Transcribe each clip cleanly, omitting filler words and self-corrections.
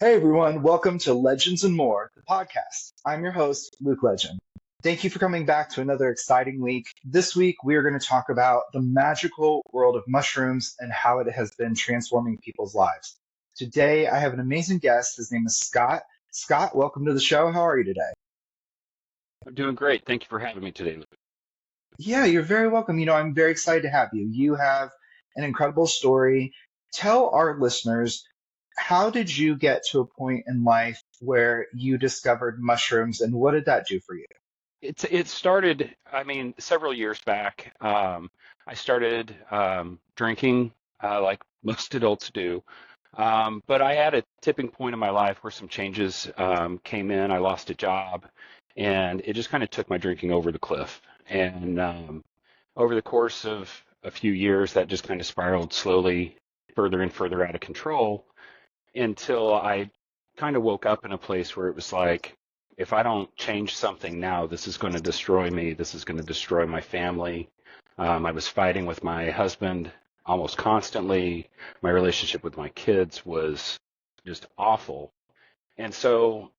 Hey everyone, welcome to Legends and More, the podcast. I'm your host, Luke Legend. Thank you for coming back to another exciting week. This week, we are going to talk about the magical world of mushrooms and how it has been transforming people's lives. Today, I have an amazing guest. His name is Scott. Scott, welcome to the show. How are you today? I'm doing great. Thank you for having me today, Luke. Yeah, you're very welcome. I'm very excited to have you. You have an incredible story. Tell our listeners, how did you get to a point in life where you discovered mushrooms and what did that do for you? It started, several years back. I started drinking like most adults do. But I had a tipping point in my life where some changes came in. I lost a job, and it just kind of took my drinking over the cliff. And over the course of a few years, that just kind of spiraled slowly further and further out of control until I kind of woke up in a place where it was like, if I don't change something now, this is going to destroy me. This is going to destroy my family. I was fighting with my husband almost constantly. My relationship with my kids was just awful. And so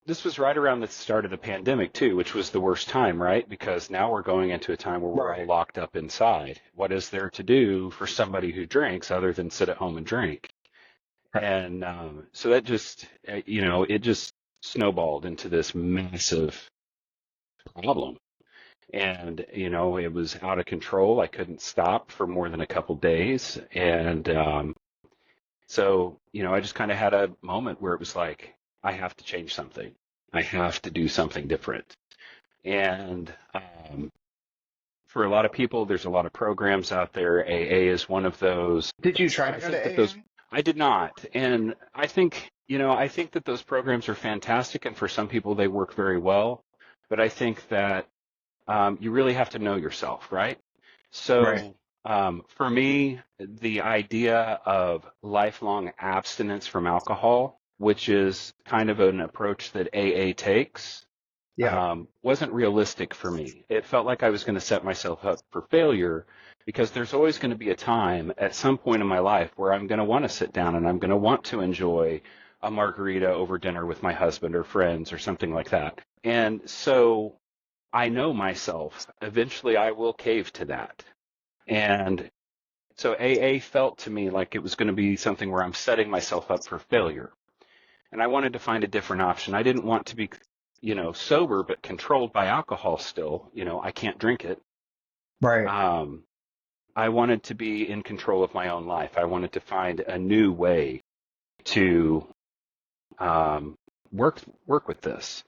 this was right around the start of the pandemic, too, which was the worst time, right? Because now we're going into a time where we're all Right. locked up inside. What is there to do for somebody who drinks other than sit at home and drink? Right. And so that just, it just snowballed into this massive problem. And, it was out of control. I couldn't stop for more than a couple days. And I just kind of had a moment where it was like, I have to change something. I have to do something different. And for a lot of people, there's a lot of programs out there. AA is one of those. Did you try And to I go think to that AA? those, I did not. And I think that those programs are fantastic. And for some people, they work very well. But I think that you really have to know yourself, right? Right. So for me, the idea of lifelong abstinence from alcohol, which is kind of an approach that AA takes, Yeah. wasn't realistic for me. It felt like I was going to set myself up for failure because there's always going to be a time at some point in my life where I'm going to want to sit down and I'm going to want to enjoy a margarita over dinner with my husband or friends or something like that. And so I know myself. Eventually, I will cave to that. And so AA felt to me like it was going to be something where I'm setting myself up for failure. And I wanted to find a different option. I didn't want to be, sober but controlled by alcohol still. I can't drink it. Right. Um, I wanted to be in control of my own life. I wanted to find a new way to um, work with this.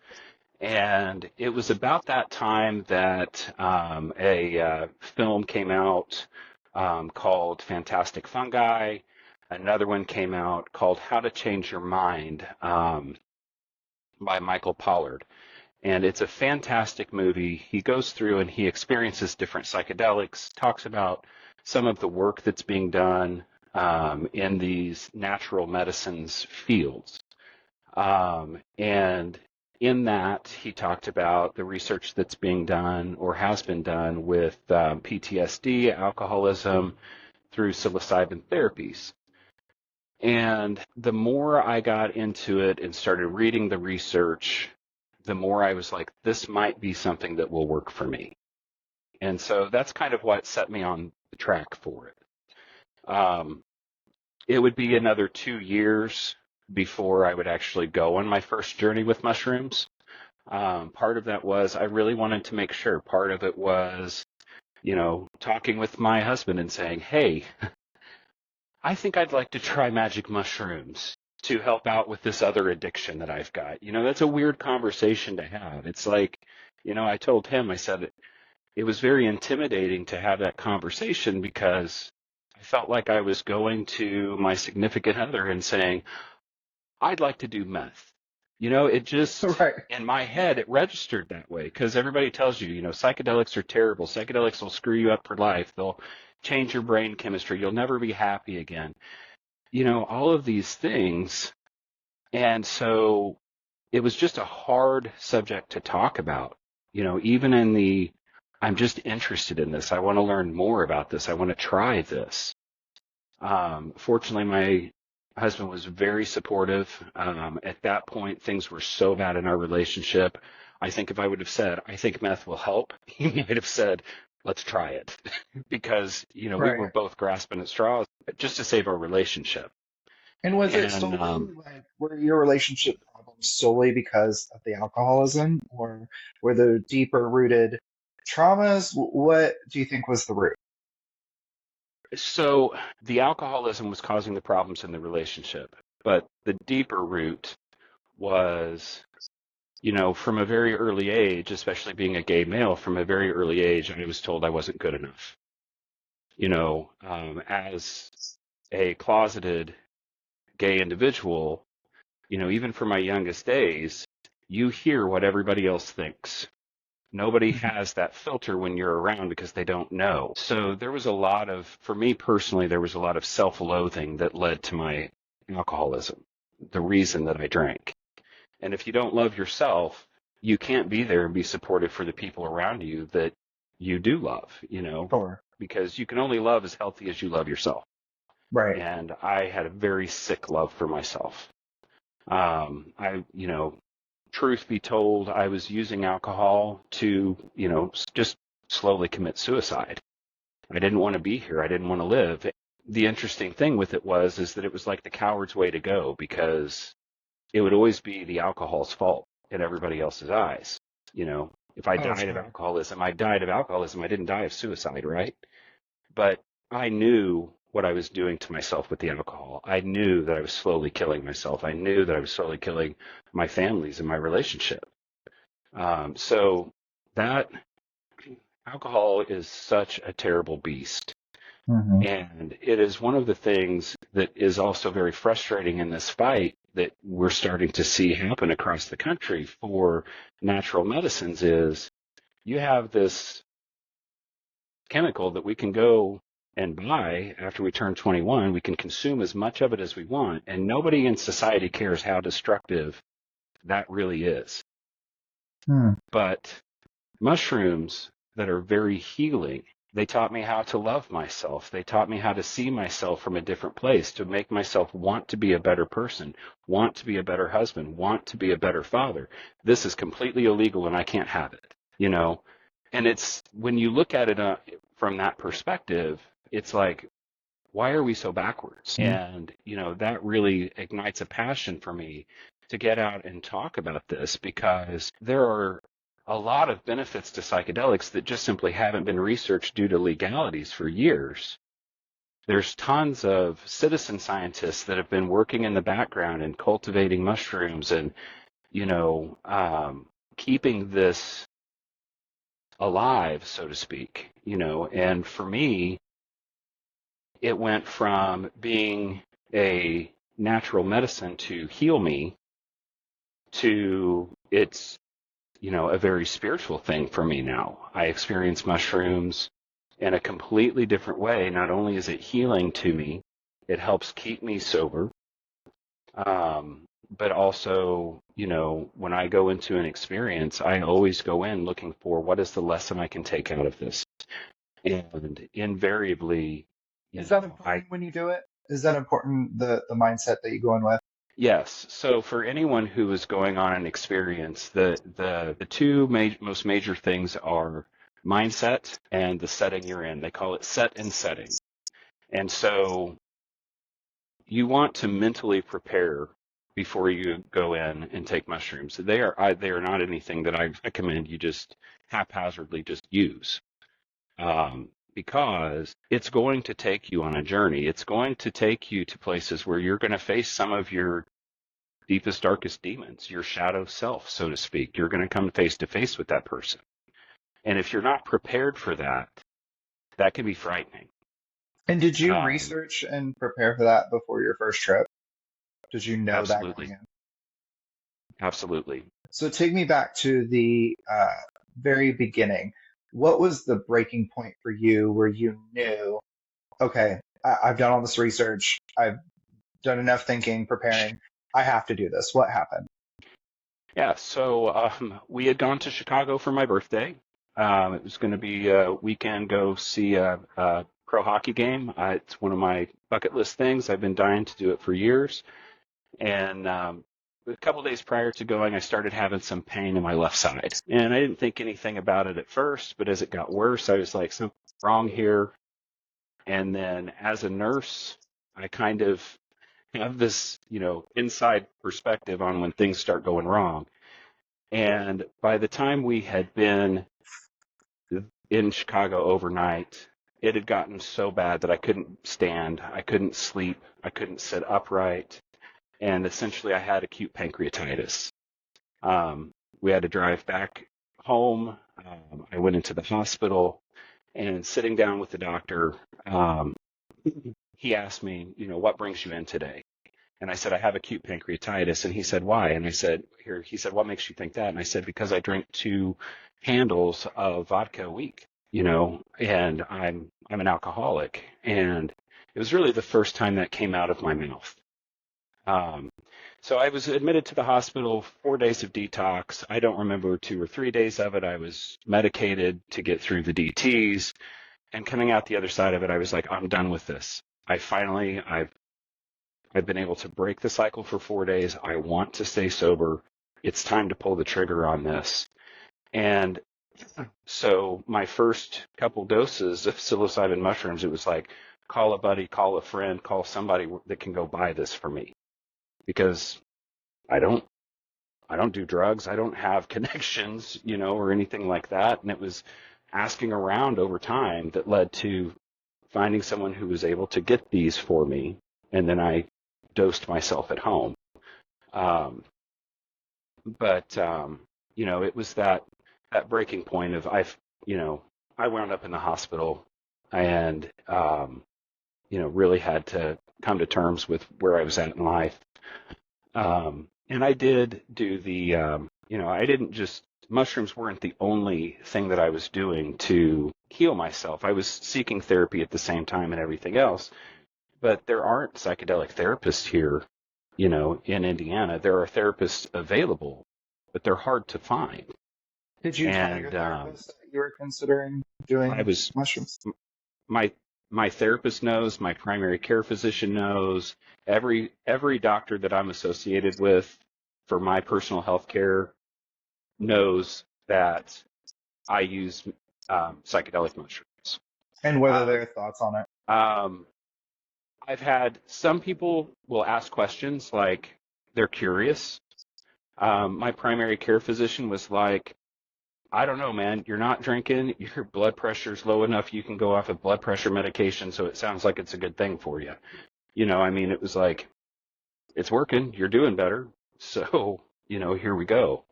And it was about that time that a film came out called Fantastic Fungi. Another one came out called How to Change Your Mind by Michael Pollard. And it's a fantastic movie. He goes through and he experiences different psychedelics, talks about some of the work that's being done in these natural medicines fields. And in that, he talked about the research that's being done or has been done with PTSD, alcoholism, through psilocybin therapies. And the more I got into it and started reading the research, the more I was like, this might be something that will work for me. And so that's kind of what set me on the track for it. It would be another 2 years before I would actually go on my first journey with mushrooms. Part of that was I really wanted to make sure. Part of it was, talking with my husband and saying, hey, I think I'd like to try magic mushrooms to help out with this other addiction that I've got. That's a weird conversation to have. It's like, I told him, I said, it was very intimidating to have that conversation because I felt like I was going to my significant other and saying, I'd like to do meth. It just, Right. in my head, it registered that way because everybody tells you, psychedelics are terrible. Psychedelics will screw you up for life. They'll change your brain chemistry. You'll never be happy again. All of these things. And so it was just a hard subject to talk about, even in I'm just interested in this. I want to learn more about this. I want to try this. Fortunately, my husband was very supportive. At that point, things were so bad in our relationship. I think if I would have said, I think meth will help, he might have said, let's try it. Because, we Right. were both grasping at straws just to save our relationship. And was it And solely like, were your relationship problems solely because of the alcoholism, or were there deeper rooted traumas? What do you think was the root? so the alcoholism was causing the problems in the relationship. But the deeper root was, from a very early age, especially being a gay male, from a very early age, I was told I wasn't good enough. As a closeted gay individual, even from my youngest days, you hear what everybody else thinks. Nobody Mhm. has that filter when you're around because they don't know. So there was a lot of, for me personally, there was a lot of self-loathing that led to my alcoholism, the reason that I drank. And if you don't love yourself, you can't be there and be supportive for the people around you that you do love, Sure. because you can only love as healthy as you love yourself. Right. And I had a very sick love for myself. Truth be told, I was using alcohol to, just slowly commit suicide. I didn't want to be here. I didn't want to live. The interesting thing with it is that it was like the coward's way to go, because it would always be the alcohol's fault in everybody else's eyes. If I Oh, died of sure. alcoholism, I died of alcoholism. I didn't die of suicide, right? But I knew what I was doing to myself with the alcohol. I knew that I was slowly killing myself. I knew that I was slowly killing my families and my relationship. So that alcohol is such a terrible beast. Hmm. And it is one of the things that is also very frustrating in this fight that we're starting to see happen across the country for natural medicines is you have this chemical that we can go and buy after we turn 21. We can consume as much of it as we want, and nobody in society cares how destructive that really is. Hmm. But mushrooms that are very healing, they taught me how to love myself. They taught me how to see myself from a different place, to make myself want to be a better person, want to be a better husband, want to be a better father. This is completely illegal and I can't have it, you know? And it's when you look at it from that perspective, it's like, why are we so backwards? And, that really ignites a passion for me to get out and talk about this, because there are a lot of benefits to psychedelics that just simply haven't been researched due to legalities for years. There's tons of citizen scientists that have been working in the background and cultivating mushrooms and, keeping this alive, so to speak, and for me, it went from being a natural medicine to heal me to it's, a very spiritual thing for me now. I experience mushrooms in a completely different way. Not only is it healing to me, it helps keep me sober. But also, when I go into an experience, I always go in looking for what is the lesson I can take out of this. And invariably, Is that I important when you do it? Is that important, the mindset that you go in with? yes. So for anyone who is going on an experience, the two most major things are mindset and the setting you're in. They call it set and setting. And so you want to mentally prepare before you go in and take mushrooms. They are not anything that I recommend you just haphazardly just use. Because it's going to take you on a journey. It's going to take you to places where you're going to face some of your deepest, darkest demons, your shadow self, so to speak. You're going to come face to face with that person. And if you're not prepared for that, that can be frightening. And did you Um, research and prepare for that before your first trip? Did you know that going absolutely. in? Absolutely. So take me back to the very beginning. What was the breaking point for you where you knew, okay, I've done all this research, I've done enough thinking, preparing, I have to do this? What happened? Yeah. So we had gone to Chicago for my birthday. It was going to be a weekend, go see pro hockey game. It's one of my bucket list things. I've been dying to do it for years. And a couple days prior to going, I started having some pain in my left side. And I didn't think anything about it at first, but as it got worse, I was like, something's wrong here. And then as a nurse, I kind of have this, inside perspective on when things start going wrong. And by the time we had been in Chicago overnight, it had gotten so bad that I couldn't stand, I couldn't sleep, I couldn't sit upright, and essentially I had acute pancreatitis. We had to drive back home. I went into the hospital, and sitting down with the doctor, he asked me, what brings you in today? And I said, I have acute pancreatitis. And he said, why? And I said, he said, what makes you think that? And I said, because I drink 2 handles of vodka a week, and I'm an alcoholic. And it was really the first time that came out of my mouth. So I was admitted to the hospital, 4 days of detox. I don't remember 2 or 3 days of it. I was medicated to get through the DTs. And coming out the other side of it, I was like, I'm done with this. I've been able to break the cycle for 4 days. I want to stay sober. It's time to pull the trigger on this. And so my first couple doses of psilocybin mushrooms, it was like, call a buddy, call a friend, call somebody that can go buy this for me. Because I don't do drugs. I don't have connections, or anything like that. And it was asking around over time that led to finding someone who was able to get these for me. And then I dosed myself at home. It was that breaking point of I wound up in the hospital and, really had to come to terms with where I was at in life. And I did do mushrooms weren't the only thing that I was doing to heal myself. I was seeking therapy at the same time and everything else. But there aren't psychedelic therapists here, in Indiana. There are therapists available, but they're hard to find. Did you tell your therapist that you were considering doing mushrooms? My therapist knows, my primary care physician knows, every doctor that I'm associated with for my personal health care knows that I use psychedelic mushrooms. And what are their thoughts on it? I've had some people will ask questions like they're curious. My primary care physician was like, I don't know, man, you're not drinking, your blood pressure's low enough, you can go off of blood pressure medication, so it sounds like it's a good thing for you. It was like, it's working, you're doing better, so, here we go.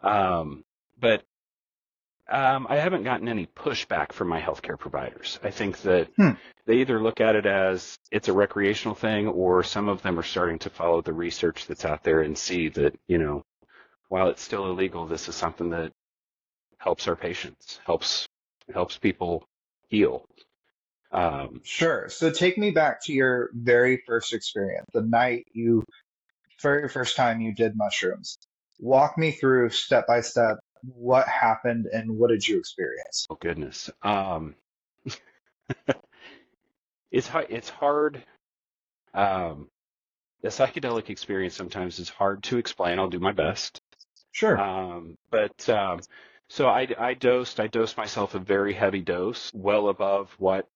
But I haven't gotten any pushback from my healthcare providers. I think that they either look at it as it's a recreational thing, or some of them are starting to follow the research that's out there and see that, while it's still illegal, this is something that helps our patients, helps people heal. Sure. So take me back to your very first experience, the night very first time you did mushrooms. Walk me through step by step what happened and what did you experience? Oh goodness. It's hard. The psychedelic experience sometimes is hard to explain. I'll do my best. Sure. So I dosed myself a very heavy dose, well above what,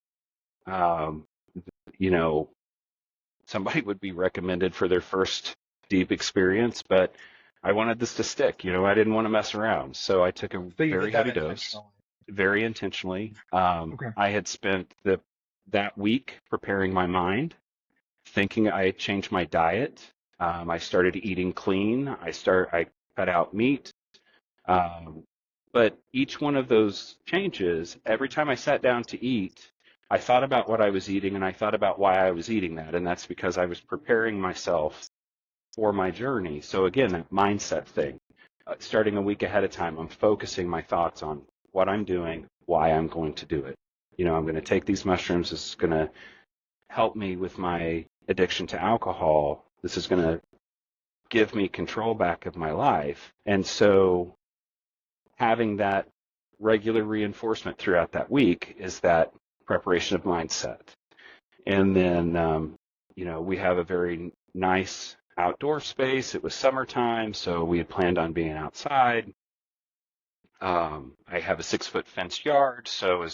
somebody would be recommended for their first deep experience, but I wanted this to stick, I didn't want to mess around. So I took a very heavy dose, very intentionally. Okay. I had spent that week preparing my mind, thinking I had changed my diet. I started eating clean. I cut out meat. But each one of those changes, every time I sat down to eat, I thought about what I was eating and I thought about why I was eating that. And that's because I was preparing myself for my journey. So again, that mindset thing, starting a week ahead of time, I'm focusing my thoughts on what I'm doing, why I'm going to do it. I'm going to take these mushrooms. This is going to help me with my addiction to alcohol. This is going to give me control back of my life. And so having that regular reinforcement throughout that week is that preparation of mindset. And then, we have a very nice outdoor space. It was summertime, so we had planned on being outside. I have a 6-foot fenced yard, so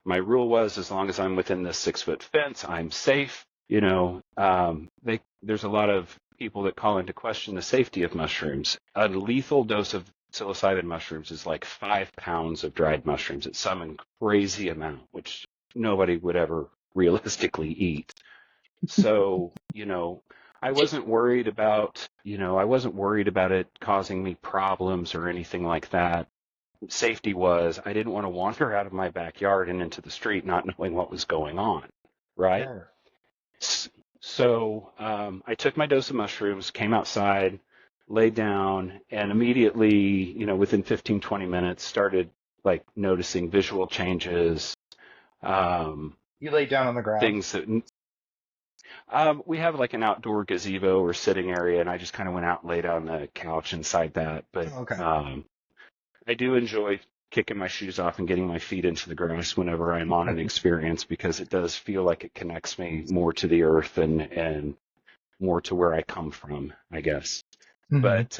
my rule was, as long as I'm within this 6-foot fence, I'm safe. There's a lot of people that call into question the safety of mushrooms. A lethal dose of psilocybin mushrooms is like 5 pounds of dried mushrooms. It's some crazy amount, which nobody would ever realistically eat. So, I wasn't worried about it causing me problems or anything like that. Safety was, I didn't want to wander out of my backyard and into the street not knowing what was going on, right? Sure. So I took my dose of mushrooms, came outside, laid down, and immediately, within 15, 20 minutes, started like noticing visual changes. You laid down on the ground. Things that we have like an outdoor gazebo or sitting area, and I just kind of went out and laid on the couch inside that. But Okay. I do enjoy kicking my shoes off and getting my feet into the grass whenever I'm on an experience, because it does feel like it connects me more to the earth and more to where I come from, I guess. Mm-hmm. But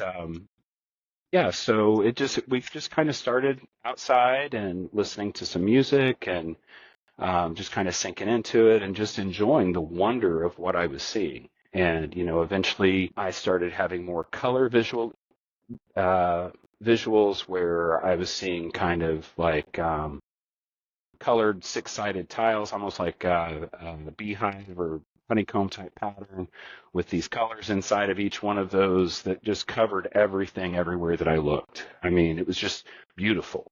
so we just kind of started outside and listening to some music and just kind of sinking into it and just enjoying the wonder of what I was seeing. And, eventually I started having more color visuals where I was seeing kind of like colored 6-sided tiles, almost like a beehive or honeycomb type pattern with these colors inside of each one of those that just covered everything everywhere that I looked. I mean, it was just beautiful.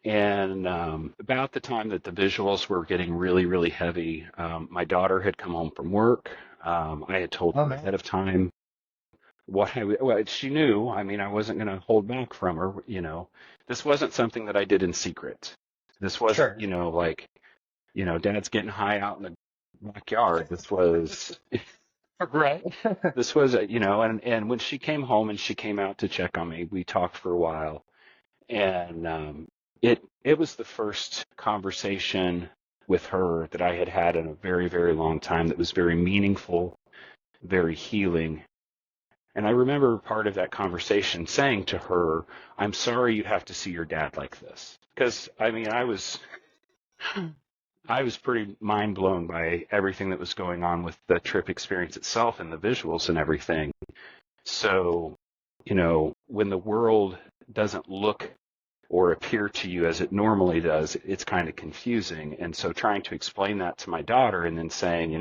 And about the time that the visuals were getting really, really heavy, my daughter had come home from work. I had told her ahead of time she knew. I mean, I wasn't going to hold back from her. This wasn't something that I did in secret. This wasn't, Sure. Dad's getting high out in the backyard. This was right. This was, and when she came home and she came out to check on me, we talked for a while, and it was the first conversation with her that I had had in a very, very long time that was very meaningful, very healing. And I remember part of that conversation saying to her, I'm sorry you have to see your dad like this. Because, I mean, I was pretty mind blown by everything that was going on with the trip experience itself and the visuals and everything. So, when the world doesn't look or appear to you as it normally does, it's kind of confusing. And so trying to explain that to my daughter and then saying,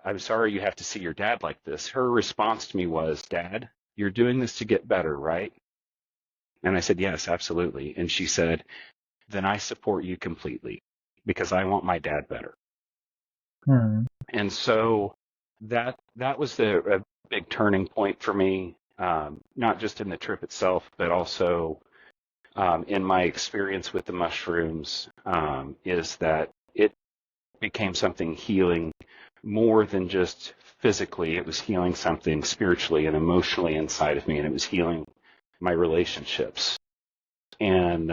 I'm sorry you have to see your dad like this. Her response to me was, Dad, you're doing this to get better, right? And I said, yes, absolutely. And she said, then I support you completely because I want my dad better. And so that was a big turning point for me, not just in the trip itself, but also in my experience with the mushrooms, is that it became something healing more than just physically. It was healing something spiritually and emotionally inside of me, and it was healing my relationships. And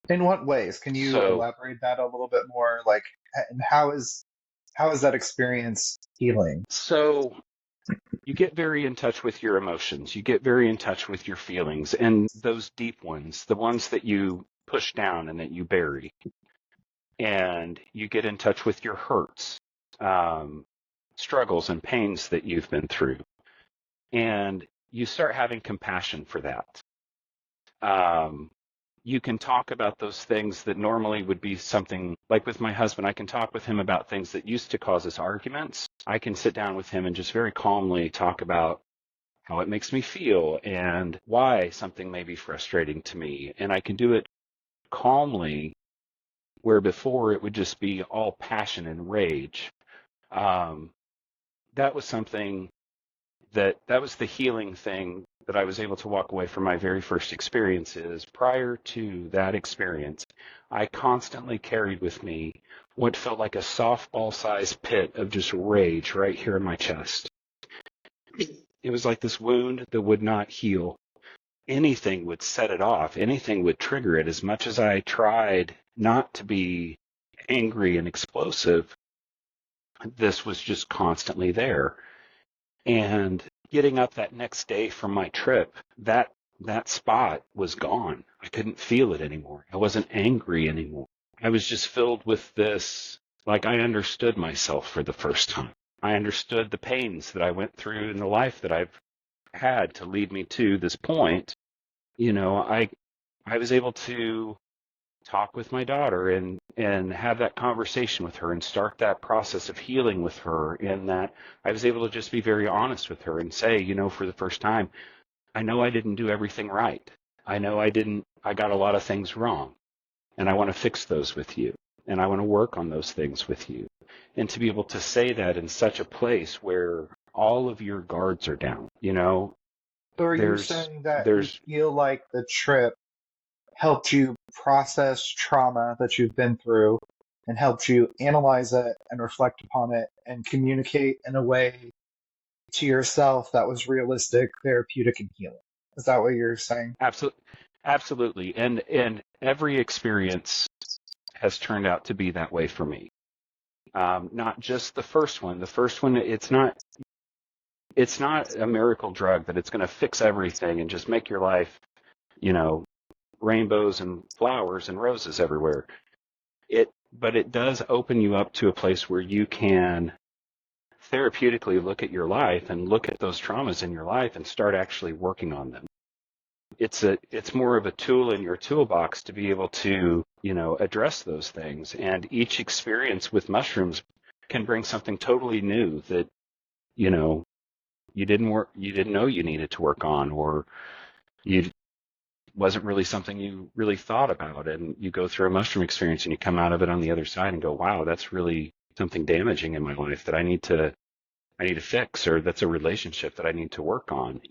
in what ways? Can you elaborate that a little bit more? Like, and how is that experience healing? So you get very in touch with your emotions. You get very in touch with your feelings, and those deep ones, the ones that you push down and that you bury. And you get in touch with your hurts, struggles and pains that you've been through. And you start having compassion for that. You can talk about those things that normally would be something like with my husband. I can talk with him about things that used to cause us arguments. I can sit down with him and just very calmly talk about how it makes me feel and why something may be frustrating to me. And I can do it calmly, where before it would just be all passion and rage. That was something that was the healing thing that I was able to walk away from my very first experiences. Prior to that experience, I constantly carried with me what felt like a softball-sized pit of just rage right here in my chest. It was like this wound that would not heal. anything would set it off, anything would trigger it. As much as I tried not to be angry and explosive, this was just constantly there. And getting up that next day from my trip, that spot was gone. I couldn't feel it anymore. I wasn't angry anymore. I was just filled with this, like I understood myself for the first time. I understood the pains that I went through in the life that I've had to lead me to this point. I was able to talk with my daughter and have that conversation with her and start that process of healing with her, and that I was able to just be very honest with her and say, for the first time, I know I didn't do everything right. I know I got a lot of things wrong, and I want to fix those with you, and I want to work on those things with you. And to be able to say that in such a place where all of your guards are down, So are you there's saying that you there's feel like the trip helped you process trauma that you've been through and helped you analyze it and reflect upon it and communicate in a way to yourself that was realistic, therapeutic, and healing? Is that what you're saying? absolutely, and every experience has turned out to be that way for me. Not just the first one. The first one, it's not a miracle drug that it's going to fix everything and just make your life, you know, rainbows and flowers and roses everywhere. But it does open you up to a place where you can therapeutically look at your life and look at those traumas in your life and start actually working on them. It's more of a tool in your toolbox to be able to, address those things. And each experience with mushrooms can bring something totally new that, you know, you didn't know you needed to work on, or you wasn't really something you really thought about. And you go through a mushroom experience and you come out of it on the other side and go, wow, that's really something damaging in my life that I need to fix, or that's a relationship that I need to work on,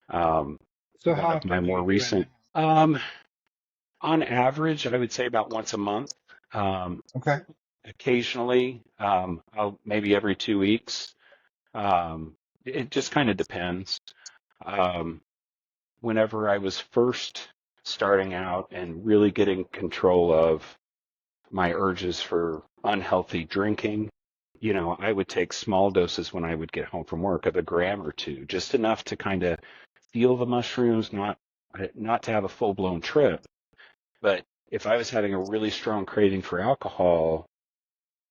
Um, So one how of my often do more you do it recent, now? on average, I would say about once a month. Um, Okay. Occasionally, I'll maybe every 2 weeks. Um, it just kind of depends. Um, Whenever I was first starting out and really getting control of my urges for unhealthy drinking, I would take small doses when I would get home from work of a gram or two, just enough to kind of feel the mushrooms, not to have a full blown trip. But if I was having a really strong craving for alcohol,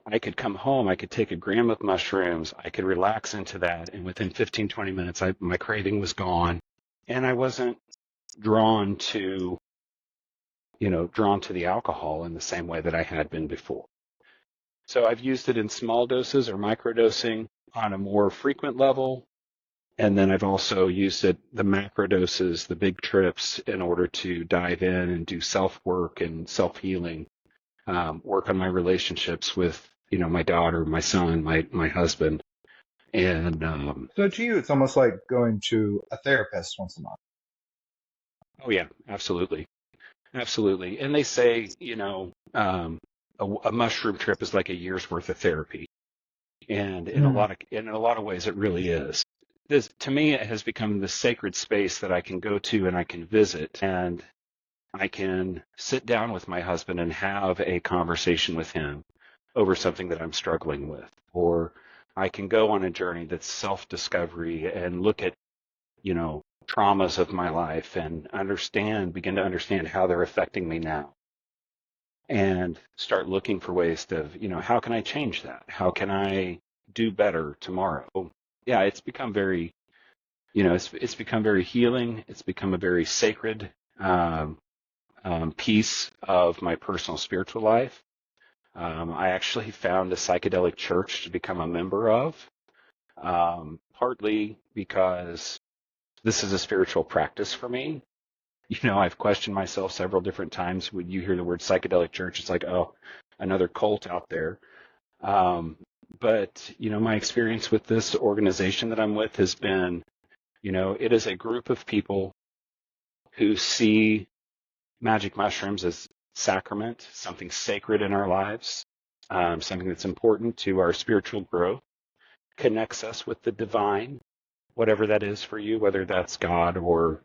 I could come home, I could take a gram of mushrooms, I could relax into that, and within 15, 20 minutes, my craving was gone. And I wasn't drawn to, drawn to the alcohol in the same way that I had been before. So I've used it in small doses or microdosing on a more frequent level. And then I've also used the macro doses, the big trips, in order to dive in and do self work and self healing, work on my relationships with, my daughter, my son, my husband. And So to you, it's almost like going to a therapist once a month. oh yeah, absolutely, absolutely. And they say, a mushroom trip is like a year's worth of therapy, and Mm. in a lot of ways, it really is. This, to me, it has become the sacred space that I can go to and I can visit, and I can sit down with my husband and have a conversation with him over something that I'm struggling with. Or I can go on a journey that's self-discovery and look at, traumas of my life and begin to understand how they're affecting me now, and start looking for ways to, how can I change that? How can I do better tomorrow? Yeah, it's become very, it's become very healing. It's become a very sacred um, piece of my personal spiritual life. I actually found a psychedelic church to become a member of, partly because this is a spiritual practice for me. I've questioned myself several different times. When you hear the word psychedelic church, it's like, oh, another cult out there. But, my experience with this organization that I'm with has been, it is a group of people who see magic mushrooms as sacrament, something sacred in our lives, something that's important to our spiritual growth, connects us with the divine, whatever that is for you, whether that's God or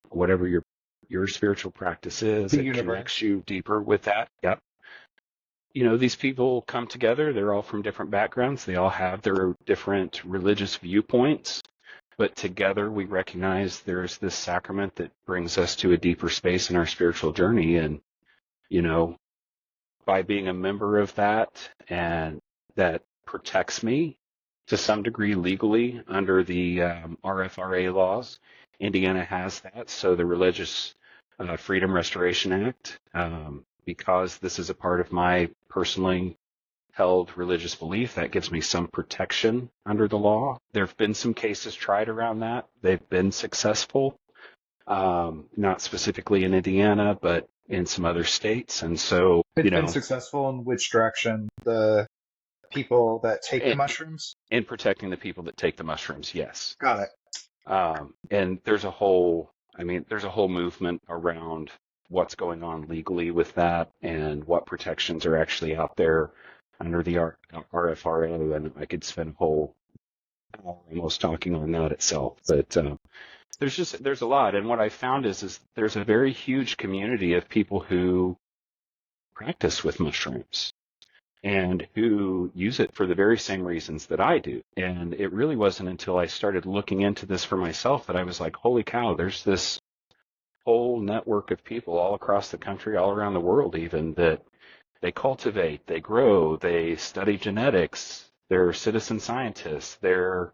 whatever your spiritual practice is, The it connects universe. you deeper with that. Yep. These people come together. They're all from different backgrounds. They all have their different religious viewpoints, but together we recognize there's this sacrament that brings us to a deeper space in our spiritual journey. And, you know, by being a member of that, and that protects me to some degree legally under the RFRA laws. Indiana has that. So the Religious Freedom Restoration Act, because this is a part of my personally held religious belief, that gives me some protection under the law. There have been some cases tried around that. They've been successful, not specifically in Indiana, but in some other states. And so, It's been successful in which direction? The people that take the mushrooms? in protecting the people that take the mushrooms, yes. Got it. And there's a whole movement around what's going on legally with that and what protections are actually out there under the RFRA. And I could spend a whole hour almost talking on that itself. But there's a lot. And what I found is there's a very huge community of people who practice with mushrooms and who use it for the very same reasons that I do. And it really wasn't until I started looking into this for myself that I was like, holy cow, there's this whole network of people all across the country, all around the world even, that they cultivate, they grow, they study genetics, they're citizen scientists, they're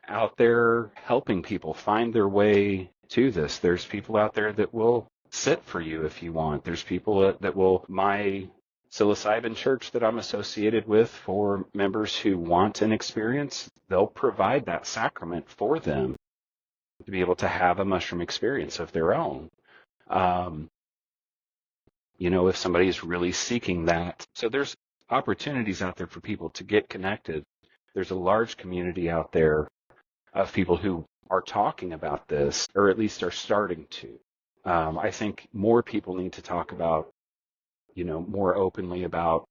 out there helping people find their way to this. There's people out there that will sit for you if you want. There's people that will, my psilocybin church that I'm associated with, for members who want an experience, they'll provide that sacrament for them to be able to have a mushroom experience of their own. If somebody's really seeking that. So there's opportunities out there for people to get connected. There's a large community out there of people who are talking about this, or at least are starting to. I think more people need to talk about, more openly about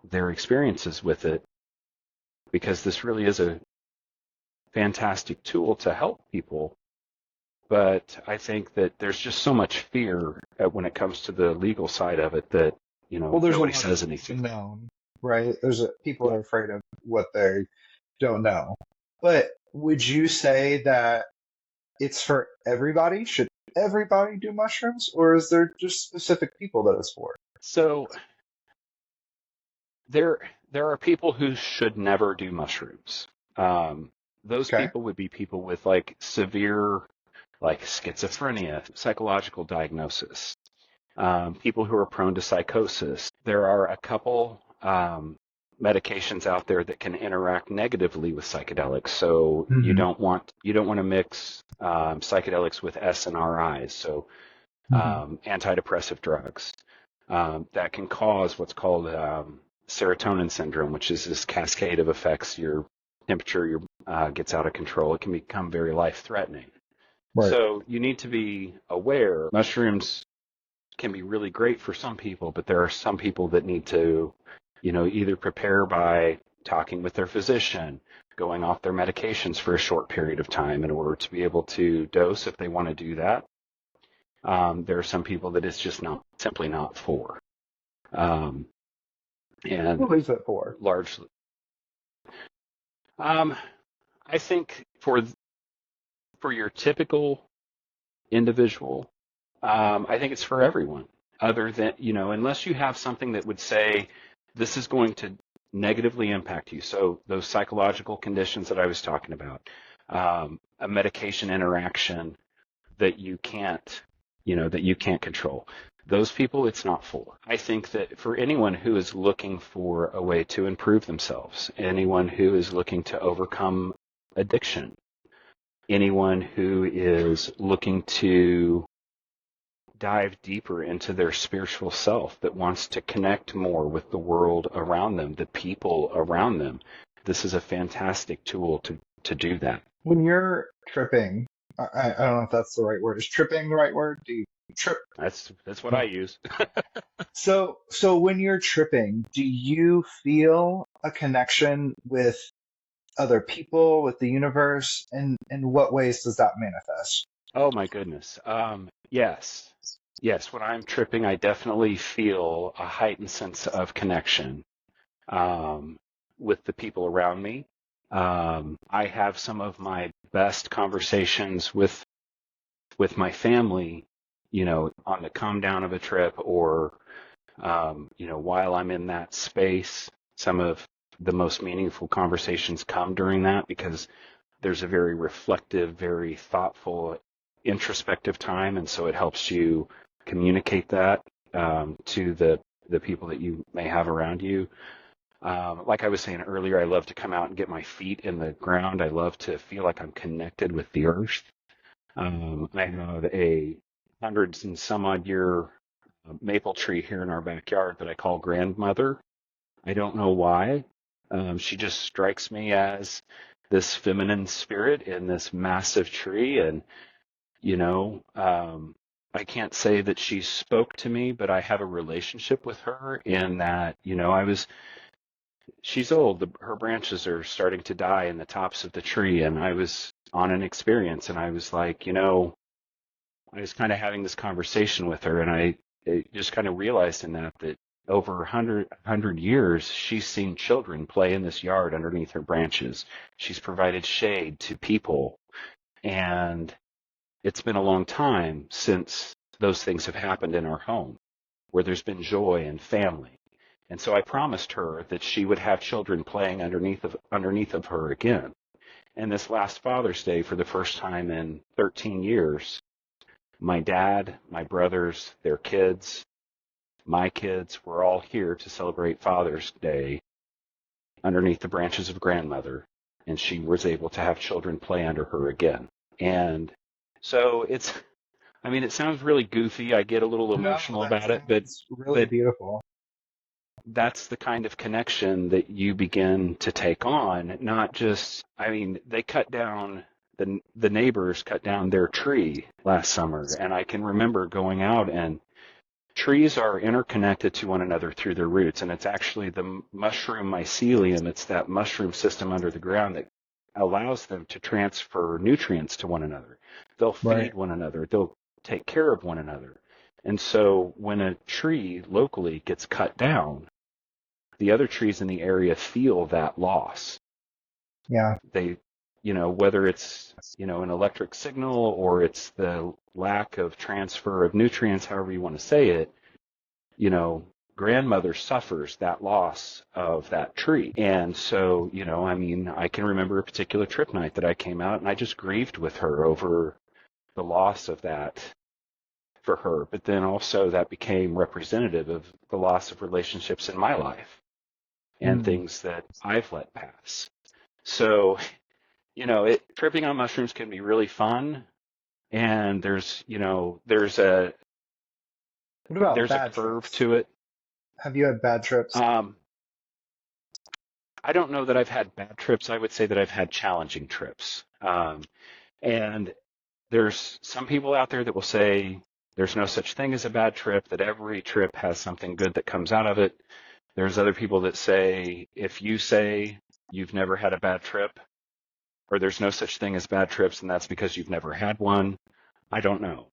their experiences with it, because this really is a fantastic tool to help people. But I think that there's just so much fear when it comes to the legal side of it that, Well, there's nobody a lot says of anything. unknown, right? People are afraid of what they don't know. But would you say that it's for everybody? Should everybody do mushrooms, or is there just specific people that it's for? So there are people who should never do mushrooms. Those Okay. people would be people with like severe, like schizophrenia, psychological diagnosis, people who are prone to psychosis. There are a couple medications out there that can interact negatively with psychedelics. So you don't want to mix psychedelics with SNRIs, so antidepressive drugs that can cause what's called serotonin syndrome, which is this cascade of effects. Your temperature gets out of control. It can become very life-threatening. Right. So you need to be aware. Mushrooms can be really great for some people, but there are some people that need to, either prepare by talking with their physician, going off their medications for a short period of time in order to be able to dose if they want to do that. There are some people that it's just simply not for. And Who is it for? largely, I think for your typical individual, I think it's for everyone, other than, unless you have something that would say this is going to negatively impact you. So those psychological conditions that I was talking about, a medication interaction that you can't control. Those people, it's not for. I think that for anyone who is looking for a way to improve themselves, anyone who is looking to overcome addiction, anyone who is looking to dive deeper into their spiritual self, that wants to connect more with the world around them, the people around them, this is a fantastic tool to do that. When you're tripping, I don't know if that's the right word. Is tripping the right word? Do you trip? That's what I use. So when you're tripping, do you feel a connection with other people, with the universe? And in what ways does that manifest? Oh my goodness. Yes. Yes, when I'm tripping, I definitely feel a heightened sense of connection um, with the people around me. I have some of my best conversations with my family, on the come down of a trip or while I'm in that space. Some of the most meaningful conversations come during that because there's a very reflective, very thoughtful, introspective time, and so it helps you communicate that to the people that you may have around you. Like I was saying earlier, I love to come out and get my feet in the ground. I love to feel like I'm connected with the earth. I have a hundreds and some odd year maple tree here in our backyard that I call grandmother. I don't know why. She just strikes me as this feminine spirit in this massive tree. And, you know, um, I can't say that she spoke to me, but I have a relationship with her in that, she's old. Her branches are starting to die in the tops of the tree. And I was on an experience and I was like, I was kind of having this conversation with her, and I just kind of realized in that over 100 years, she's seen children play in this yard underneath her branches. She's provided shade to people, and it's been a long time since those things have happened in our home, where there's been joy and family. And so I promised her that she would have children playing underneath of her again. And this last Father's Day, for the first time in 13 years, my dad, my brothers, their kids, my kids were all here to celebrate Father's Day underneath the branches of grandmother, and she was able to have children play under her again. And so it sounds really goofy. I get a little No, emotional that about it, but sounds really but beautiful. that's the kind of connection that you begin to take on. Not just, they cut down the neighbors cut down their tree last summer, and I can remember going out, and trees are interconnected to one another through their roots, and it's actually the mushroom mycelium. It's that mushroom system under the ground that allows them to transfer nutrients to one another. They'll Right. feed one another. They'll take care of one another. And so when a tree locally gets cut down, the other trees in the area feel that loss. Yeah. They, whether it's, an electric signal or it's the lack of transfer of nutrients, however you want to say it, grandmother suffers that loss of that tree. And so, I can remember a particular trip night that I came out and I just grieved with her over the loss of that for her. But then also that became representative of the loss of relationships in my life and Mm. things that I've let pass. So, tripping on mushrooms can be really fun. And What about there's a bad curve trips? to it. Have you had bad trips? Um, I don't know that I've had bad trips. I would say that I've had challenging trips. And there's some people out there that will say there's no such thing as a bad trip, that every trip has something good that comes out of it. There's other people that say if you say you've never had a bad trip, or there's no such thing as bad trips, and that's because you've never had one. I don't know.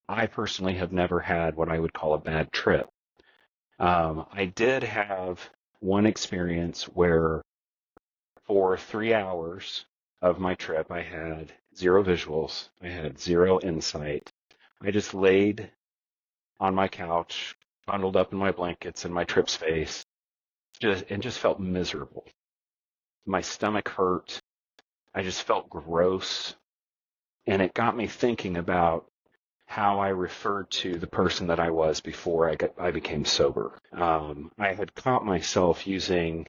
I personally have never had what I would call a bad trip. I did have one experience where for 3 hours of my trip, I had zero visuals. I had zero insight. I just laid on my couch, bundled up in my blankets in my trip space, and just felt miserable. My stomach hurt. I just felt gross. And it got me thinking about how I referred to the person that I was before I became sober. I had caught myself using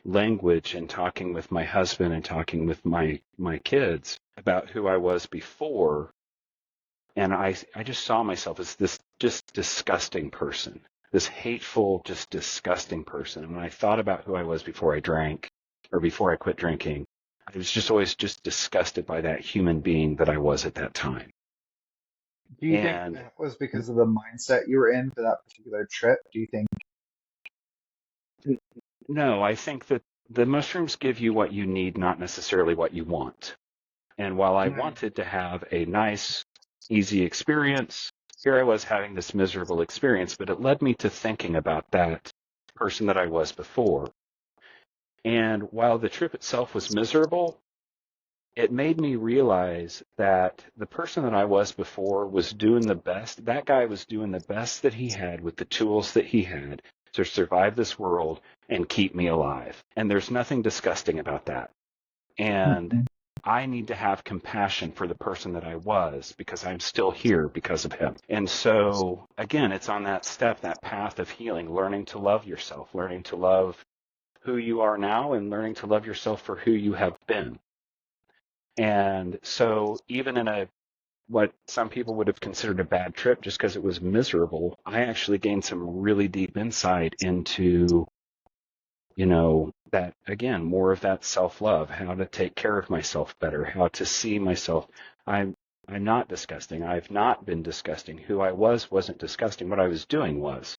language and talking with my husband and talking with my kids about who I was before, and I just saw myself as this just disgusting person, this hateful, just disgusting person. And when I thought about who I was before I drank or before I quit drinking, I was just always just disgusted by that human being that I was at that time. Do you think And that was because of the mindset you were in for that particular trip? Do you think? no, I think that the mushrooms give you what you need, not necessarily what you want. And while I Mm. wanted to have a nice easy experience. Here I was having this miserable experience, but it led me to thinking about that person that I was before. And while the trip itself was miserable, it made me realize that the person that I was before was doing the best. That guy was doing the best that he had with the tools that he had to survive this world and keep me alive. And there's nothing disgusting about that. And Mhm. I need to have compassion for the person that I was because I'm still here because of him. And so, again, it's on that step, that path of healing, learning to love yourself, learning to love who you are now, and learning to love yourself for who you have been. And so even in what some people would have considered a bad trip just because it was miserable, I actually gained some really deep insight into, that again, more of that self-love, how to take care of myself better, how to see myself. I'm not disgusting. I've not been disgusting. Who I was wasn't disgusting. What I was doing was.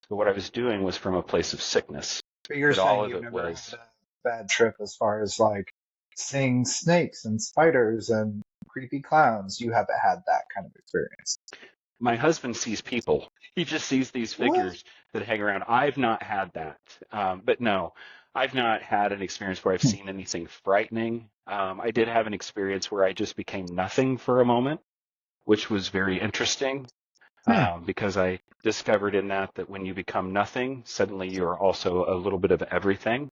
But what I was doing was from a place of sickness. But you're That all saying of you've it never was. had a bad trip as far as like seeing snakes and spiders and creepy clowns. You haven't had that kind of experience. My husband sees people. He just sees these What? figures that hang around. I've not had that. But no, I've not had an experience where I've Hmm. seen anything frightening. I did have an experience where I just became nothing for a moment, which was very interesting, Hmm. because I discovered in that when you become nothing, suddenly you're also a little bit of everything.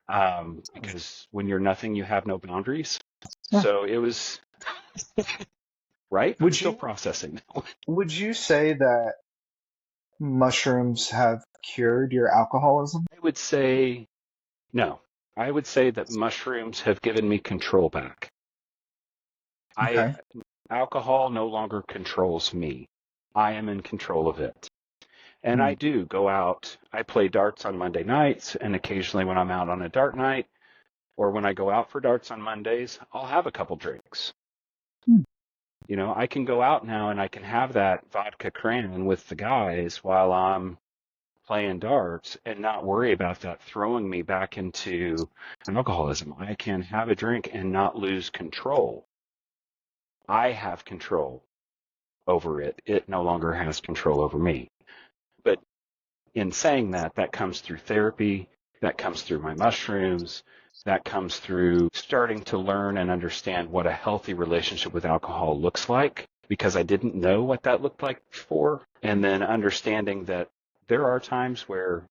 Because when you're nothing, you have no boundaries. Huh. So it was, right? I'm Would still you processing that. would you say that mushrooms have cured your alcoholism? I would say no. I would say that mushrooms have given me control back. I Okay. Alcohol no longer controls me. I am in control of it. And Hmm. I do go out. I play darts on Monday nights, and occasionally when I'm out on a dart night or when I go out for darts on Mondays, I'll have a couple drinks. Hmm. I can go out now and I can have that vodka cran with the guys while I'm playing darts and not worry about that throwing me back into alcoholism. I can have a drink and not lose control. I have control over it. It no longer has control over me. But in saying that, that comes through therapy, that comes through my mushrooms, that comes through starting to learn and understand what a healthy relationship with alcohol looks like, because I didn't know what that looked like before. And then understanding that there are times where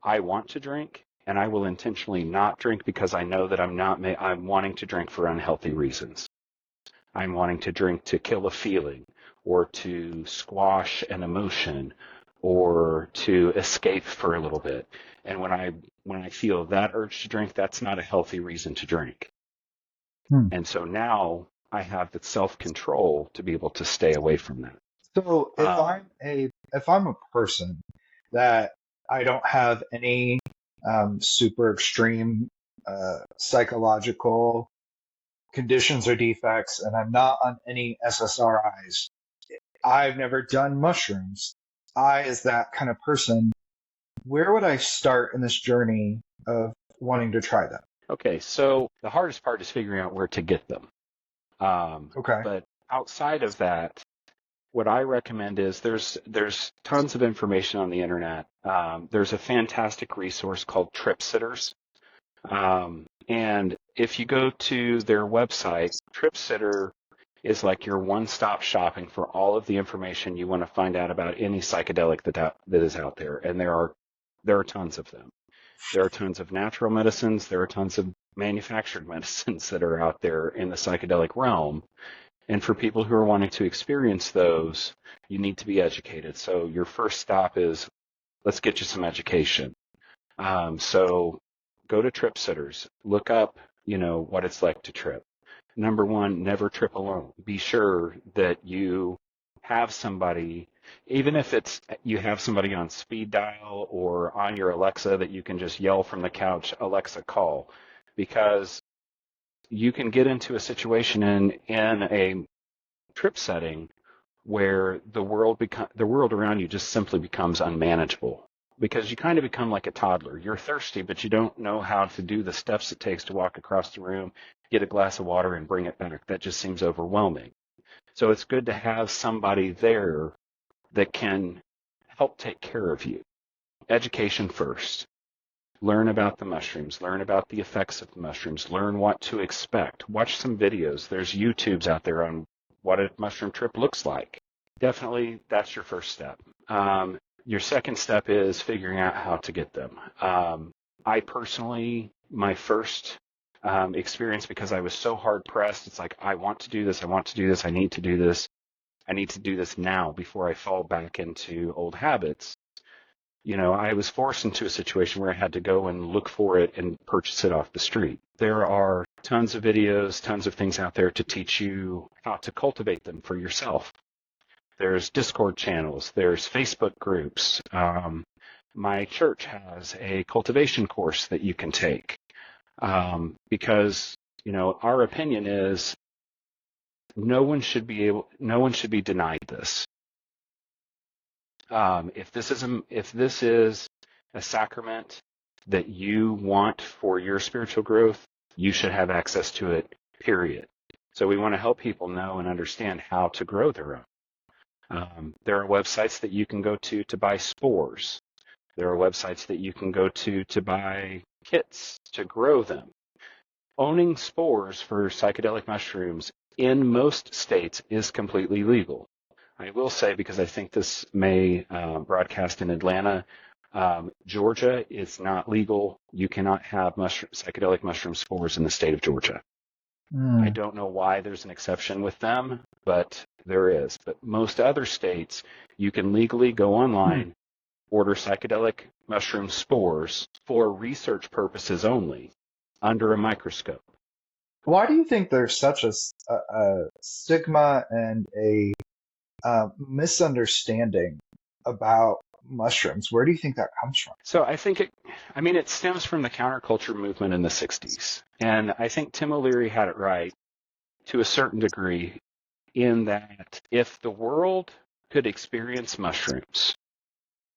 I want to drink and I will intentionally not drink because I know that I'm wanting to drink for unhealthy reasons. I'm wanting to drink to kill a feeling or to squash an emotion or to escape for a little bit. And when I feel that urge to drink, that's not a healthy reason to drink. Hmm. And so now I have the self-control to be able to stay away from that. So Um, if I'm a person that I don't have any super extreme psychological conditions or defects, and I'm not on any SSRIs, I've never done mushrooms. I, as that kind of person, where would I start in this journey of wanting to try them? okay, so the hardest part is figuring out where to get them. Okay. But outside of that, what I recommend is there's tons of information on the internet. There's a fantastic resource called Trip Sitters, and if you go to their website, Trip Sitter is like your one-stop shopping for all of the information you want to find out about any psychedelic that is out there, and there are tons of them. There are tons of natural medicines. There are tons of manufactured medicines that are out there in the psychedelic realm. And for people who are wanting to experience those, you need to be educated. So your first stop is, let's get you some education. So go to Trip Sitters, look up, what it's like to trip. Number one, never trip alone. Be sure that you have somebody, even if it's you have somebody on speed dial or on your Alexa that you can just yell from the couch, Alexa, call, because you can get into a situation in a trip setting where the world around you just simply becomes unmanageable because you kind of become like a toddler. You're thirsty, but you don't know how to do the steps it takes to walk across the room, get a glass of water, and bring it back. That just seems overwhelming. So it's good to have somebody there that can help take care of you. Education first. Learn about the mushrooms. Learn about the effects of the mushrooms. Learn what to expect. Watch some videos. There's YouTubes out there on what a mushroom trip looks like. Definitely, that's your first step. Your second step is figuring out how to get them. I personally, my first experience, because I was so hard pressed, it's like, I want to do this, I want to do this, I need to do this, I need to do this now before I fall back into old habits. I was forced into a situation where I had to go and look for it and purchase it off the street. There are tons of videos, tons of things out there to teach you how to cultivate them for yourself. There's Discord channels, there's Facebook groups. My church has a cultivation course that you can take because, our opinion is no one should be denied this. If this is a sacrament that you want for your spiritual growth, you should have access to it, period. So we want to help people know and understand how to grow their own. There are websites that you can go to buy spores. There are websites that you can go to buy kits to grow them. Owning spores for psychedelic mushrooms in most states is completely legal. I will say, because I think this may broadcast in Atlanta, Georgia is not legal. You cannot have psychedelic mushroom spores in the state of Georgia. I don't know why there's an exception with them, but there is. But most other states, you can legally go online, order psychedelic mushroom spores for research purposes only, under a microscope. Why do you think there's such a stigma and a misunderstanding about mushrooms? Where do you think that comes from? So I think it stems from the counterculture movement in the 60s. And I think Tim O'Leary had it right to a certain degree in that if the world could experience mushrooms,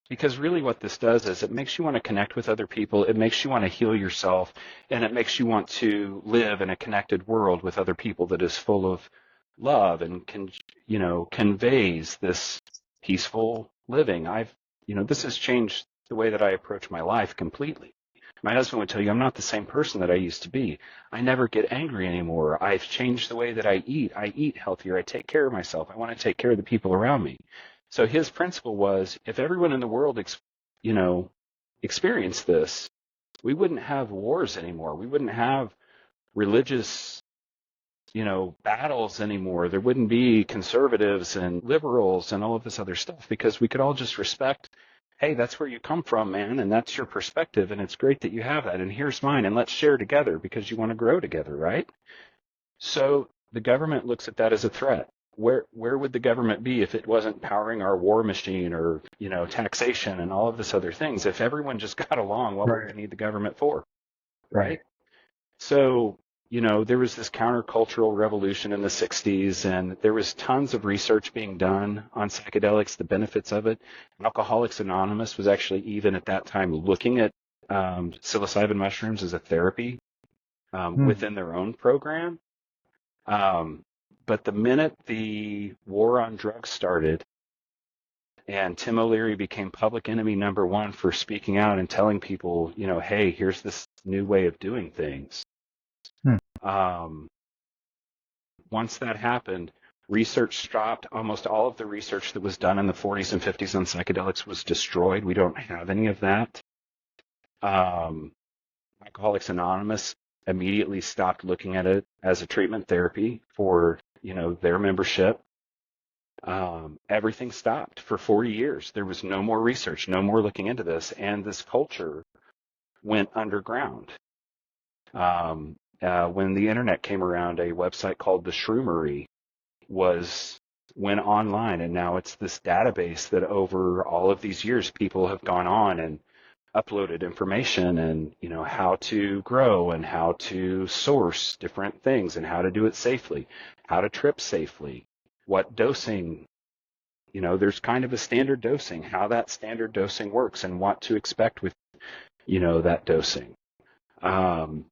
because really what this does is it makes you want to connect with other people, it makes you want to heal yourself, and it makes you want to live in a connected world with other people that is full of love and conveys this peaceful living. This has changed the way that I approach my life completely. My husband would tell you I'm not the same person that I used to be. I never get angry anymore. I've changed the way that I eat. I eat healthier. I take care of myself. I want to take care of the people around me. So his principle was, if everyone in the world, experienced this, we wouldn't have wars anymore. We wouldn't have religious, battles anymore. There wouldn't be conservatives and liberals and all of this other stuff, because we could all just respect, hey, that's where you come from, man, and that's your perspective, and it's great that you have that, and here's mine, and let's share together because you want to grow together, right? So the government looks at that as a threat. Where would the government be if it wasn't powering our war machine or, taxation and all of this other things? If everyone just got along, what would we need the government for? Right? So, there was this countercultural revolution in the 60s, and there was tons of research being done on psychedelics, the benefits of it. Alcoholics Anonymous was actually even at that time looking at psilocybin mushrooms as a therapy within their own program. But the minute the war on drugs started and Tim O'Leary became public enemy number one for speaking out and telling people, hey, here's this new way of doing things. Once that happened, research stopped. Almost all of the research that was done in the 40s and 50s on psychedelics was destroyed. We don't have any of that. Alcoholics Anonymous immediately stopped looking at it as a treatment therapy for their membership. Everything stopped for 40 years. There was no more research, no more looking into this, and this culture went underground. When the internet came around, a website called the Shroomery went online, and now it's this database that over all of these years people have gone on and uploaded information and how to grow and how to source different things and how to do it safely, how to trip safely, what dosing, there's kind of a standard dosing, how that standard dosing works and what to expect with that dosing.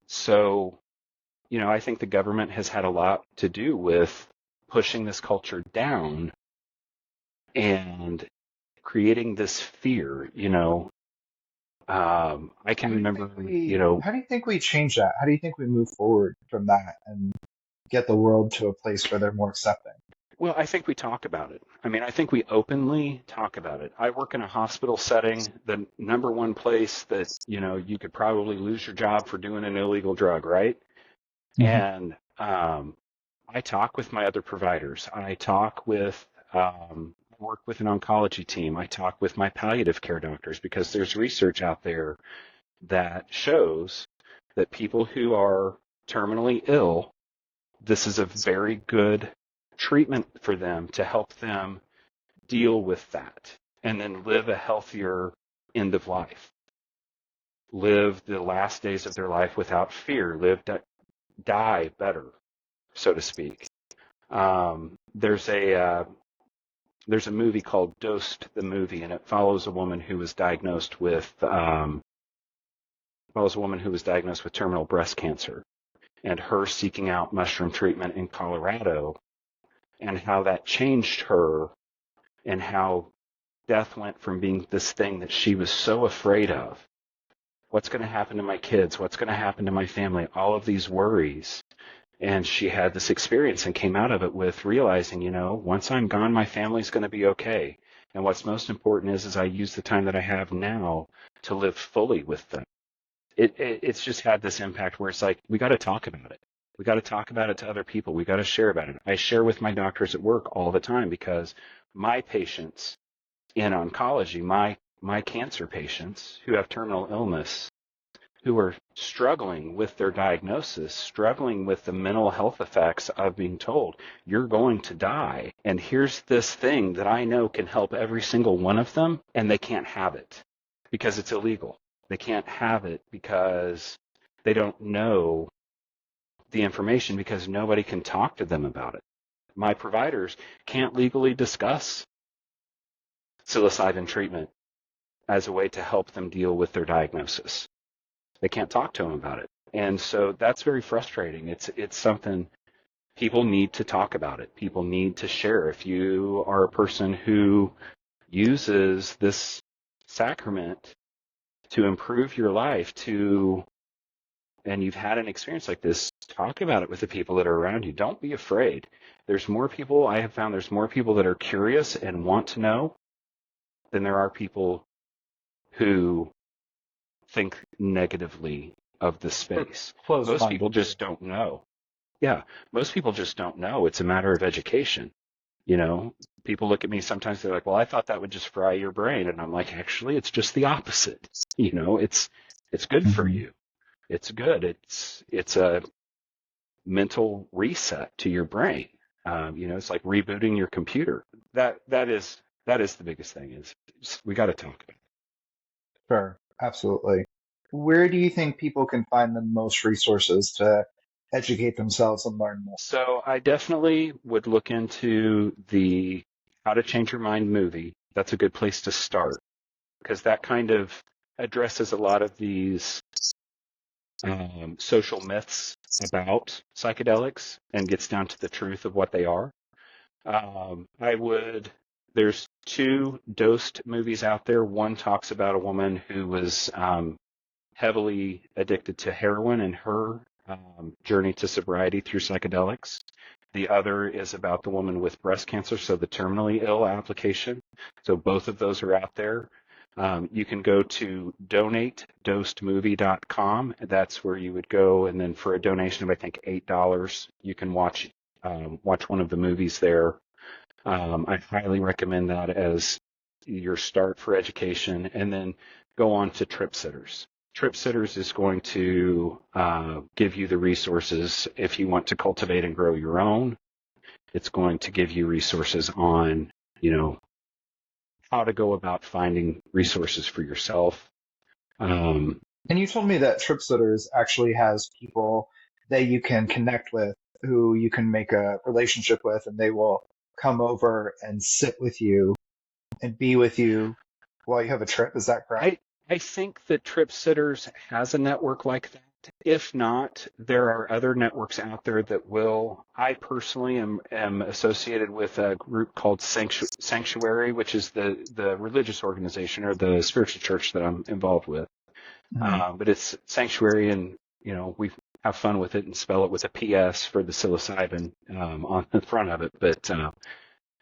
So I think the government has had a lot to do with pushing this culture down and creating this fear, I can remember, How do you think we change that? How do you think we move forward from that and get the world to a place where they're more accepting? well, I think we talk about it. I mean, I think we openly talk about it. I work in a hospital setting, the number one place that, you could probably lose your job for doing an illegal drug, right? Hmm. And I talk with my other providers. I talk with, work with an oncology team. I talk with my palliative care doctors because there's research out there that shows that people who are terminally ill, this is a very good treatment for them to help them deal with that and then live a healthier end of life. Live the last days of their life without fear, die better, so to speak. There's a movie called Dosed the Movie, and it follows a woman who was diagnosed with terminal breast cancer, and her seeking out mushroom treatment in Colorado, and how that changed her, and how death went from being this thing that she was so afraid of. What's going to happen to my kids? What's going to happen to my family? All of these worries. And she had this experience and came out of it with realizing, once I'm gone, my family's going to be okay. And what's most important is I use the time that I have now to live fully with them. It's just had this impact where it's like, we got to talk about it. We got to talk about it to other people. We got to share about it. I share with my doctors at work all the time because my patients in oncology, my cancer patients who have terminal illness, who are struggling with their diagnosis, struggling with the mental health effects of being told, you're going to die. And here's this thing that I know can help every single one of them, and they can't have it because it's illegal. They can't have it because they don't know the information because nobody can talk to them about it. My providers can't legally discuss psilocybin treatment as a way to help them deal with their diagnosis. They can't talk to them about it. And so that's very frustrating. It's something people need to talk about it. People need to share. If you are a person who uses this sacrament to improve your life, and you've had an experience like this, talk about it with the people that are around you. Don't be afraid. I have found there's more people that are curious and want to know than there are people who think negatively of the space. Most people just don't know. Yeah, most people just don't know. It's a matter of education. People look at me sometimes, they're like, well, I thought that would just fry your brain. And I'm like, actually, it's just the opposite. It's good for Hmm. you. It's good. It's a mental reset to your brain. It's like rebooting your computer. That is the biggest thing is we got to talk about it. Sure, absolutely. Where do you think people can find the most resources to educate themselves and learn more? So I definitely would look into the How to Change Your Mind movie. That's a good place to start because that kind of addresses a lot of these social myths about psychedelics and gets down to the truth of what they are. There's two Dosed movies out there. One talks about a woman who was heavily addicted to heroin and her journey to sobriety through psychedelics. The other is about the woman with breast cancer, so the terminally ill application. So both of those are out there. You can go to donatedosedmovie.com. That's where you would go, and then for a donation of I think $8, you can watch one of the movies there. I highly recommend that as your start for education, and then go on to Trip Sitters. Trip Sitters is going to give you the resources if you want to cultivate and grow your own. It's going to give you resources on, how to go about finding resources for yourself. Um, And you told me that Trip Sitters actually has people that you can connect with, who you can make a relationship with, and they will come over and sit with you and be with you while you have a trip. Is that correct? I I think that Trip Sitters has a network like that. If not, there are other networks out there that will. I personally am associated with a group called Sanctuary, which is the religious organization or the spiritual church that I'm involved with. Mhm. But it's Sanctuary, and we have fun with it and spell it with a PS for the psilocybin on the front of it. But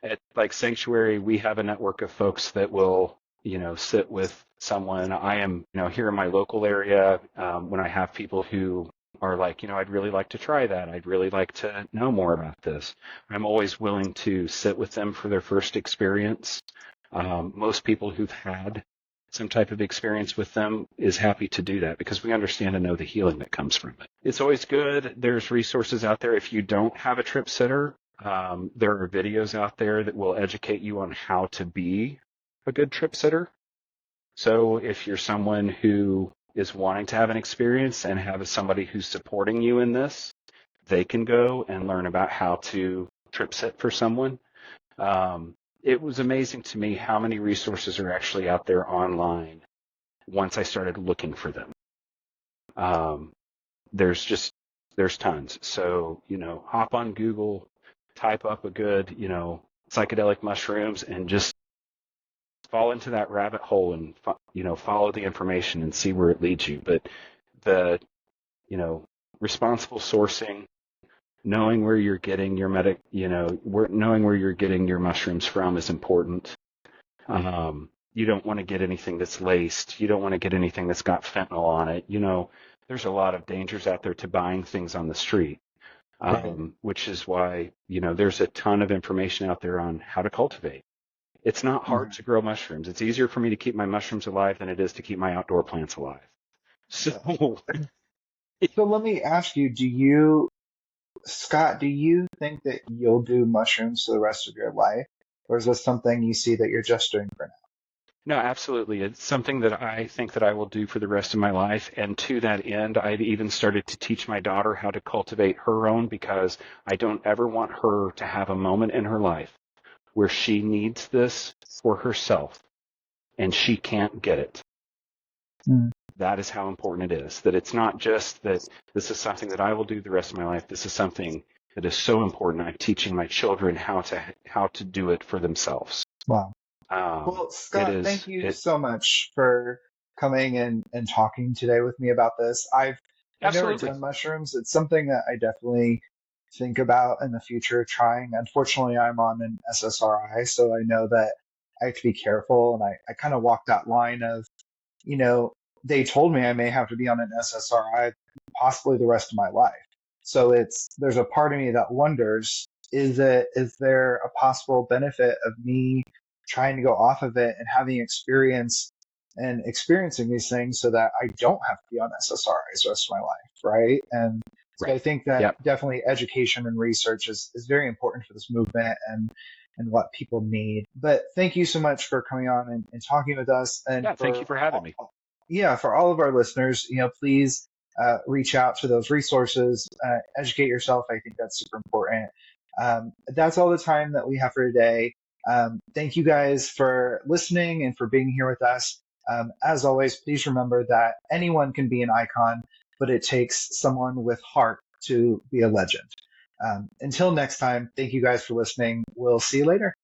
at like Sanctuary, we have a network of folks that will sit with someone. I am here in my local area when I have people who are like, I'd really like to try that. I'd really like to know more about this. I'm always willing to sit with them for their first experience. Most people who've had some type of experience with them is happy to do that because we understand and know the healing that comes from it. It's always good. There's resources out there. If you don't have a trip sitter, there are videos out there that will educate you on how to be a good trip sitter. So if you're someone who is wanting to have an experience and have somebody who's supporting you in this, they can go and learn about how to trip sit for someone. It was amazing to me how many resources are actually out there online once I started looking for them. There's tons. So, hop on Google, type up a good, psychedelic mushrooms and just fall into that rabbit hole and, follow the information and see where it leads you. But the, responsible sourcing, knowing where you're getting your knowing where you're getting your mushrooms from is important. You don't want to get anything that's laced. You don't want to get anything that's got fentanyl on it. There's a lot of dangers out there to buying things on the street, Right. which is why, there's a ton of information out there on how to cultivate. It's not hard Mhm. to grow mushrooms. It's easier for me to keep my mushrooms alive than it is to keep my outdoor plants alive. So, So let me ask you, Scott, do you think that you'll do mushrooms for the rest of your life? Or is this something you see that you're just doing for no, absolutely. It's something that I think that I will do for the rest of my life. And to that end, I've even started to teach my daughter how to cultivate her own because I don't ever want her to have a moment in her life where she needs this for herself and she can't get it. now? That is how important it is. That it's not just that this is something that I will do the rest of my life. This is something that is so important. I'm teaching my children how to do it for themselves. Wow. Um, Well, it Scott, thank is you it so much for coming and talking today with me about this. I've never absolutely. done mushrooms. It's something that I definitely think about in the future trying. Unfortunately, I'm on an SSRI, so I know that I have to be careful, and I kind of walk that line of, you know, they told me I may have to be on an SSRI possibly the rest of my life. So there's a part of me that wonders, is there a possible benefit of me trying to go off of it and having experience and experiencing these things so that I don't have to be on SSRIs the rest of my life, right? And so I Right. think that Yep. definitely education and research is very important for this movement and what people need. But thank you so much for coming on and talking with us. And Yeah. Thank you for having me. yeah, for all of our listeners, please reach out to those resources, educate yourself. I think that's super important. That's all the time that we have for today. Thank you guys for listening and for being here with us. As always, please remember that anyone can be an icon, but it takes someone with heart to be a legend. Until next time, thank you guys for listening. We'll see you later.